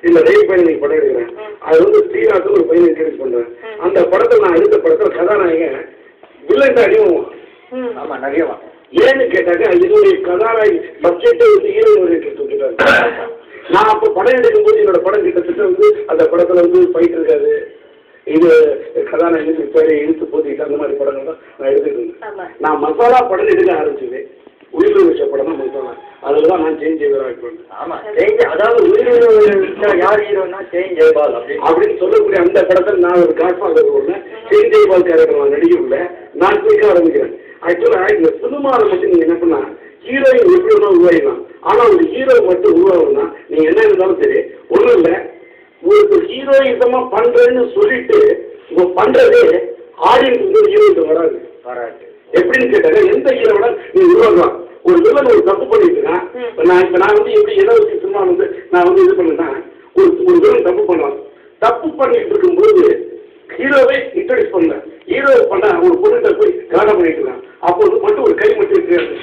இந்த ரயில் பயணம் நீங்க படம் எடுக்கிறேன். அது வந்து ஸ்ரீநாத் ஒரு பையனை இன்ட்ரடியூஸ் பண்றேன். அந்த படத்தை நான் எடுத்த படத்துல கதாநாயகன் வில்லன் அடிவான். ஆமா நிறையவா. ஏன்னு கேட்டாக்க இதனுடைய கதாநாயகி சப்ஜெக்டை வந்து ஹீரோயின் சொல்லிட்டாரு. நான் அப்ப படம் எடுக்கும் போது என்னோட படம் கிட்டத்தட்ட வந்து அந்த படத்துல வந்து ஃபைட் இருக்காது. இது கதாநாயகன் பேரை இழுத்து போத்திக்கிட்டு அந்த மாதிரி படங்கள் தான் நான் எடுத்துட்டு இருந்தேன். நான் மசாலா படம் எடுக்க ஆரம்பிச்சது உயிர் விஷ படம் தான் மசாலா. அதுலதான் நான் சேஞ்ச் ஜெயபால். ஆமா சேஞ்ச், அதாவது உயிர் யார் ஹீரோனா சேஞ்ச் ஜெயபால் அப்படின்னு சொல்லக்கூடிய அந்த படத்தில் நான் ஒரு காட்ஃபாதர் ஒன்று சேஞ்ச் ஜெயபால் கேரக்டர் நான் நடிக்கல. நான் கேட்க ஆரம்பிக்கிறேன். ஆக்சுவலா இந்த சினிமாவில் மட்டும் நீங்க என்ன பண்ணா ஹீரோயின் எப்படி வேணா உருவாயிடலாம். ஆனா ஒரு ஹீரோ மட்டும் உருவாகணும்னா நீங்க என்ன இருந்தாலும் சரி ஒண்ணும் இல்லை. ஒரு ஹீரோயிசமா பண்றேன்னு சொல்லிட்டு இப்ப பண்றதே ஆடியன்ஸ் ஹீரோயிசம் வராது. எப்படின்னு கேட்டாங்க எந்த ஹீரோட நீ உருவாக்கலாம். ஒரு வில்லன் ஒரு தப்பு பண்ணிட்டுனா நான் வந்து எப்படி எதை வச்சு சினிமா வந்து நான் வந்து இது பண்ணேன்னா ஒரு வில்லன் தப்பு பண்ணலாம். தப்பு பண்ணிட்டு இருக்கும்போது ஹீரோவே இன்ட்ரோடியூஸ் பண்ணல. ஹீரோ பண்ண ஒரு பொண்ணு போய் கல்யாணம் பண்ணிட்டு இருக்கான். அப்போது மட்டும் ஒரு கை மட்டும் இருக்காது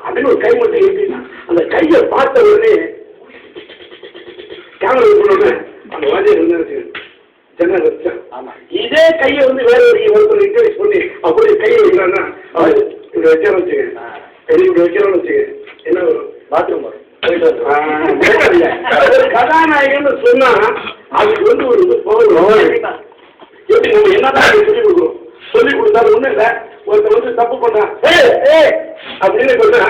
அப்படின்னு ஒரு கை மட்டும் இருக்குன்னா அந்த கையை பார்த்த உடனே கேமரா பண்ண அந்த வாஜியர் என்ன ஜன்னல் வச்சேன். இதே கையை வந்து வேற ஒரு இன்ட்ரோடியூஸ் பண்ணி அப்படியே கையை வைக்கிறான்னா இப்படி வச்சாலும் வச்சுக்க இப்படி வைக்கிறான்னு வச்சுக்க என்ன வரும் பாத்ரூம் வரும். கதாநாயகன்னு சொன்னா அதுக்கு வந்து ஒரு எப்படி நம்ம என்னதான் சொல்லிக் கொடுக்குறோம். சொல்லிக் கொடுத்தாலும் ஒண்ணும் இல்லை. ஒருத்தர் வந்து தப்பு பண்ணான் அப்படின்னு சொன்னா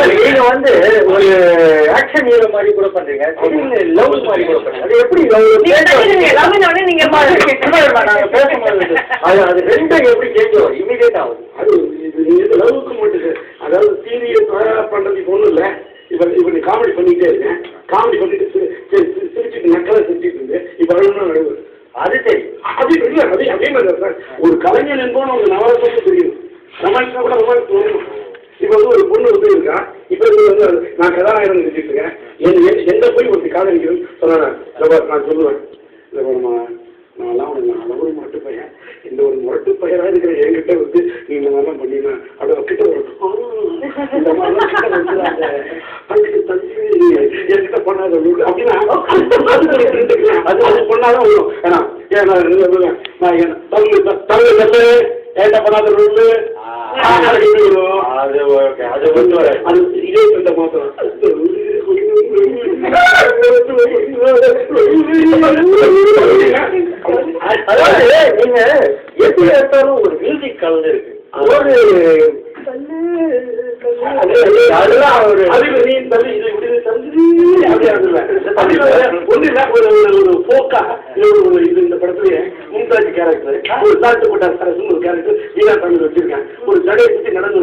நீங்க வந்து ஒரு ஆக்ஷன் ஹீரோ மாதிரி கூட பண்றீங்க, லவ் மாதிரி கூட பண்றீங்க. அது எப்படி நாங்க பேசும்போது அது ரெண்டும் எப்படி சேஞ்ச் ஆகும் இமீடியட் ஆகுது. அது இது லவ்வுக்கு மட்டும். அதாவது சீரியஸ் பண்றதுக்கு ஒண்ணும் இல்லை. இப்ப நீ காமெடி பண்ணிக்கிட்டே இருக்கேன். காமெடி பண்ணிட்டு சிரிச்சுட்டு நக்கலா சிரிச்சுட்டு இருந்து இப்ப அழுகு. அது சரி. அது இல்லை. அதே மாதிரி சார் ஒரு கலைஞர் என்போன்னு அவங்க நவரசம் தெரியும். ரொமான்ஸா கூட ரொமான்ஸ் தோணும். இப்ப வந்து ஒரு பொண்ணு வந்து இருக்கா. இப்ப வந்து நான் கதாநாயகன் நினைச்சிட்டு இருக்கேன். எந்த போய் ஒரு காதலிக்கிறேன்னு சொன்னேன். நான் சொல்லுவேன் நான்லாம் ஒரு முரட்டு பையன். இந்த ஒரு முரட்டு பையனா இருக்கிற என்கிட்ட வந்து நீ இந்த மாதிரிலாம் பண்ணினா அப்படி கிட்ட இந்த மாதிரிலாம் அதுக்கு தள்ளி என்கிட்ட பண்ணாத அப்படின்னா அது பண்ணாதான் வரும். ஏன்னா நான் தமிழ் ஏட்ட பண்ணாத ரூல்லு அது இதே சொல்ல மாத்திரம். அதாவது நீங்க எப்படி எடுத்தாலும் ஒரு மியூசிக் கலந்து இருக்கு. இந்த படத்துலயே மும்தாஜ் கேரக்டர் ஒரு தாழ்த்தப்பட்ட அரசு ஒரு கேரக்டர் ஈரா தமிழ் வச்சிருக்கேன். ஒரு ஜடையை பத்தி நடந்து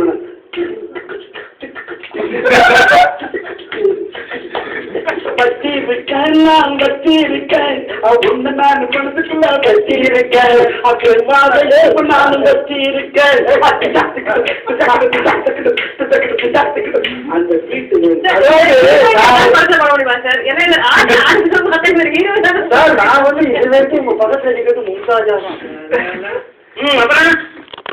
பத்தி இருக்கேன் நான் பத்தி இருக்கேன் ஒண்ணு நான் பணத்துக்குள்ள பத்தி இருக்கேன் நானும் பத்தி இருக்கேன். அந்த வீட்டு நான் வந்து இது வரைக்கும் உங்க பக்கத்துல இருக்கிறது மும்தாஜா தான்.